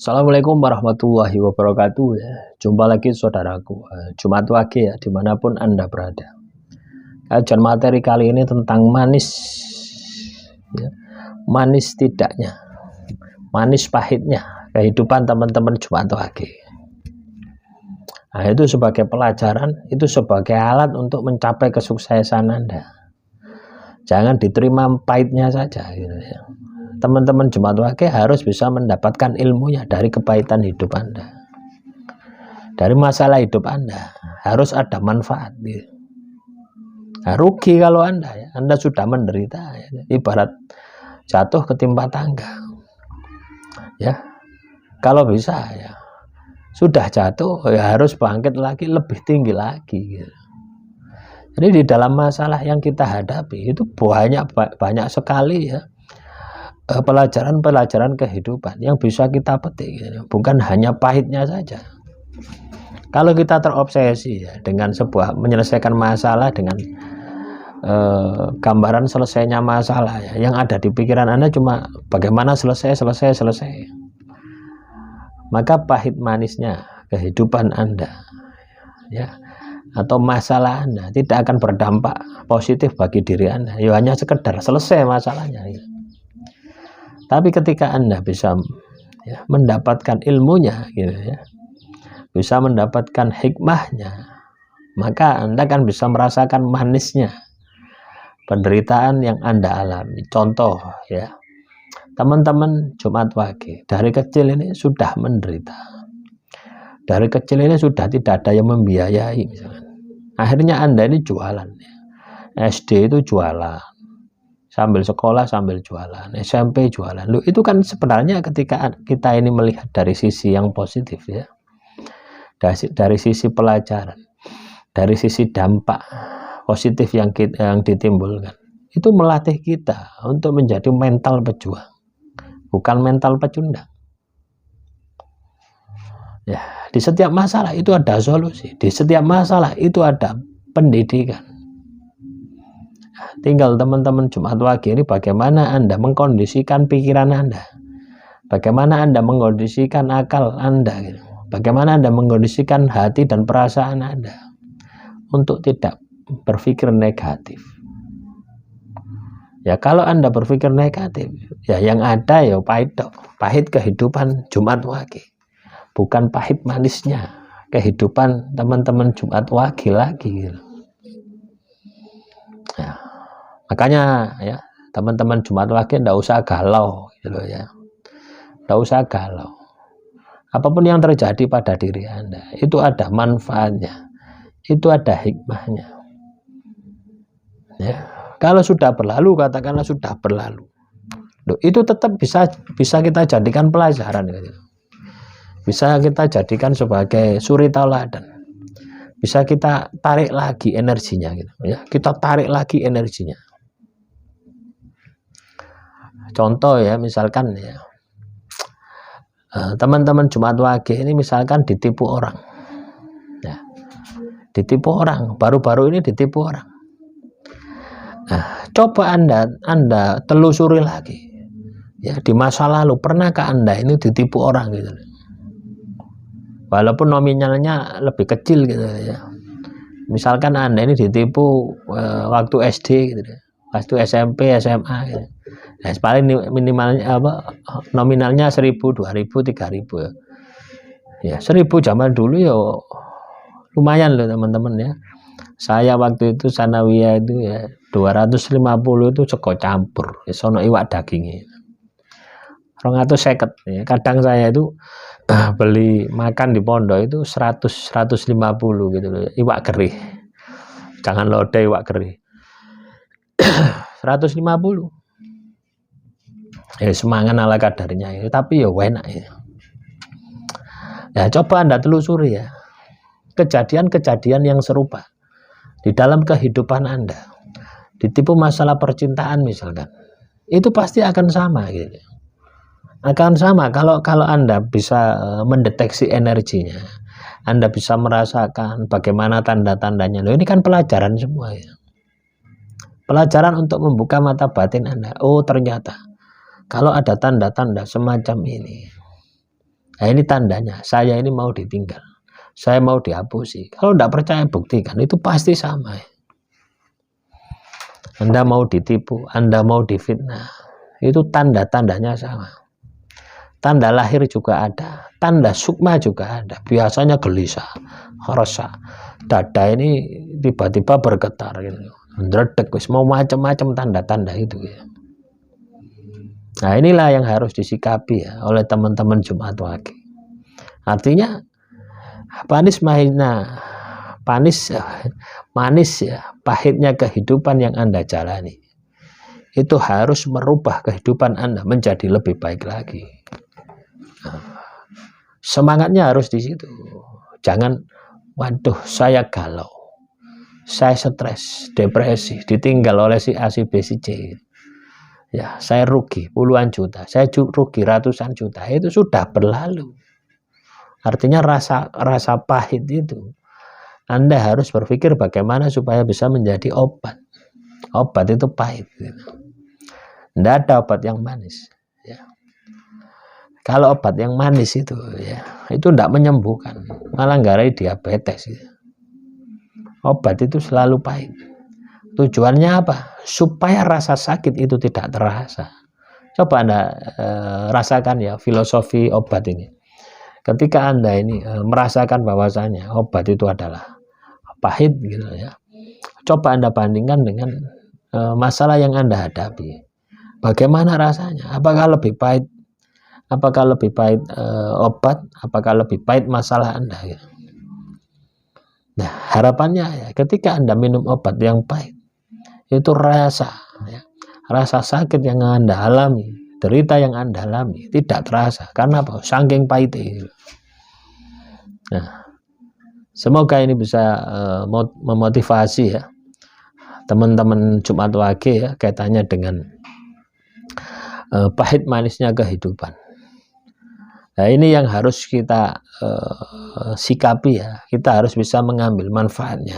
Assalamualaikum warahmatullahi wabarakatuh ya. Jumpa lagi saudaraku, Jumat Wage ya, dimanapun Anda berada. Kajian materi kali ini tentang manis ya. Manis tidaknya, manis pahitnya kehidupan teman-teman Jumat Wage. Nah, itu sebagai pelajaran, itu sebagai alat untuk mencapai kesuksesan Anda. Jangan diterima pahitnya saja gitu ya. Teman-teman Jumat Wage harus bisa mendapatkan ilmunya dari kepahitan hidup Anda, dari masalah hidup Anda. Harus ada manfaat gitu. Nah, rugi kalau Anda sudah menderita ya. Ibarat jatuh ketimpa tangga ya. Kalau bisa ya, sudah jatuh ya harus bangkit lagi, lebih tinggi lagi gitu. Jadi di dalam masalah yang kita hadapi itu banyak sekali ya pelajaran-pelajaran kehidupan yang bisa kita petik gitu. Bukan hanya pahitnya saja. Kalau kita terobsesi ya dengan sebuah menyelesaikan masalah dengan gambaran selesainya masalah ya, yang ada di pikiran Anda cuma bagaimana selesai, maka pahit manisnya kehidupan Anda ya, atau masalah Anda tidak akan berdampak positif bagi diri Anda. Ya hanya sekedar selesai masalahnya ya. Tapi ketika Anda bisa ya, mendapatkan ilmunya gitu ya, bisa mendapatkan hikmahnya, maka Anda kan bisa merasakan manisnya penderitaan yang Anda alami. Contoh ya, teman-teman Jumat Wage dari kecil ini sudah menderita, dari kecil ini sudah tidak ada yang membiayai misalkan. Akhirnya Anda ini jualan ya. SD itu jualan, sambil sekolah sambil jualan, SMP jualan. Loh, itu kan sebenarnya ketika kita ini melihat dari sisi yang positif ya, dari sisi pelajaran, dari sisi dampak positif yang ditimbulkan, itu melatih kita untuk menjadi mental pejuang, bukan mental pecundang ya. Di setiap masalah itu ada solusi, di setiap masalah itu ada pendidikan. Tinggal teman-teman Jumat Wage ini bagaimana Anda mengkondisikan pikiran Anda, bagaimana Anda mengkondisikan akal Anda gitu. Bagaimana Anda mengkondisikan hati dan perasaan Anda untuk tidak berpikir negatif ya. Kalau Anda berpikir negatif ya, yang ada ya pahit kehidupan Jumat Wage, bukan pahit manisnya kehidupan teman-teman Jumat Wage lagi gitu. Ya, makanya ya teman-teman Jumat Wage tidak usah galau gitu ya, tidak usah galau. Apapun yang terjadi pada diri Anda itu ada manfaatnya, itu ada hikmahnya ya. Kalau sudah berlalu, katakanlah sudah berlalu, loh, itu tetap bisa kita jadikan pelajaran gitu. Bisa kita jadikan sebagai suri tauladan, bisa kita tarik lagi energinya gitu ya, kita tarik lagi energinya. Contoh ya, misalkan ya, teman-teman Jumat Wage ini misalkan ditipu orang ya, ditipu orang, baru-baru ini ditipu orang. Nah, coba Anda telusuri lagi ya, di masa lalu pernahkah Anda ini ditipu orang gitu, walaupun nominalnya lebih kecil gitu ya. Misalkan Anda ini ditipu waktu SD gitu, waktu SMP, SMA gitu. Nah, paling minimalnya nominalnya 1.000, 2.000, 3.000 ya. Ya 1.000 zaman dulu ya lumayan loh teman-teman ya. Saya waktu itu sanawiyah itu ya 250 itu sego campur, sono iwak dagingnya. 250 ya. Kadang saya itu beli makan di pondok itu 100-150 gitu loh, iwak keri. Jangan lode, iwak keri. 150. Ya semangat ala kadarnya itu, tapi ya enak ya. Ya coba Anda telusuri ya, kejadian-kejadian yang serupa di dalam kehidupan Anda. Ditipu masalah percintaan misalkan, itu pasti akan sama gitu. Akan sama kalau Anda bisa mendeteksi energinya, Anda bisa merasakan bagaimana tanda-tandanya. Loh, ini kan pelajaran semua ya. Pelajaran untuk membuka mata batin Anda. Oh, ternyata kalau ada tanda-tanda semacam ini, Nah, ini tandanya, saya ini mau ditinggal, saya mau dihapusi. Kalau tidak percaya buktikan, itu pasti sama. Anda mau ditipu, Anda mau difitnah, itu tanda-tandanya sama. Tanda lahir juga ada, tanda sukma juga ada. Biasanya gelisah, resah, dada ini tiba-tiba bergetar, gitu. Ndredeg, mau macam-macam tanda-tanda itu. Ya. Nah, inilah yang harus disikapi ya oleh teman-teman Jumat Wage. Artinya panis mahina, manis ya, pahitnya kehidupan yang Anda jalani itu harus merubah kehidupan Anda menjadi lebih baik lagi. Semangatnya harus di situ. Jangan, waduh saya galau, saya stres, depresi, ditinggal oleh si A, si B, si C. Ya, saya rugi puluhan juta, saya rugi ratusan juta, itu sudah berlalu. Artinya rasa pahit itu, Anda harus berpikir bagaimana supaya bisa menjadi obat. Obat itu pahit. Tidak ada obat yang manis. Ya. Kalau obat yang manis itu, ya, itu tidak menyembuhkan, malah nggarai diabetes. Ya. Obat itu selalu pahit. Tujuannya apa? Supaya rasa sakit itu tidak terasa. Coba Anda rasakan ya filosofi obat ini. Ketika Anda ini merasakan bahwasanya obat itu adalah pahit gitu ya. Coba Anda bandingkan dengan masalah yang Anda hadapi. Bagaimana rasanya? Apakah lebih pahit? Apakah lebih pahit obat? Apakah lebih pahit masalah Anda? Gitu. Nah, harapannya ya, ketika Anda minum obat yang pahit, itu rasa sakit yang Anda alami, derita yang Anda alami tidak terasa. Karena apa? Saking pahitnya. Nah, semoga ini bisa memotivasi ya teman-teman Jumat Wage ya, kaitannya dengan pahit manisnya kehidupan. Nah, ini yang harus kita sikapi ya. Kita harus bisa mengambil manfaatnya.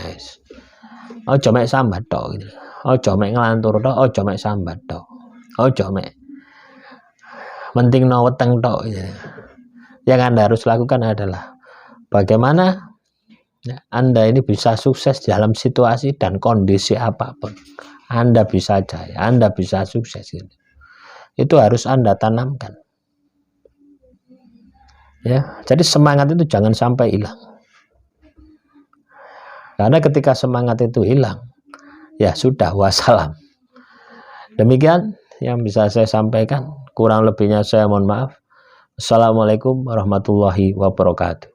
Ojo mek sambat tok gitu. Ojo mek ngelantur tok, ojo mek sambat tok. Ojo mek mentingno weteng tok gitu. Yang Anda harus lakukan adalah bagaimana Anda ini bisa sukses dalam situasi dan kondisi apapun. Anda bisa jaya, Anda bisa sukses gitu. Itu harus Anda tanamkan. Ya, jadi semangat itu jangan sampai hilang. Karena ketika semangat itu hilang, ya sudah, wassalam. Demikian yang bisa saya sampaikan. Kurang lebihnya saya mohon maaf. Assalamualaikum warahmatullahi wabarakatuh.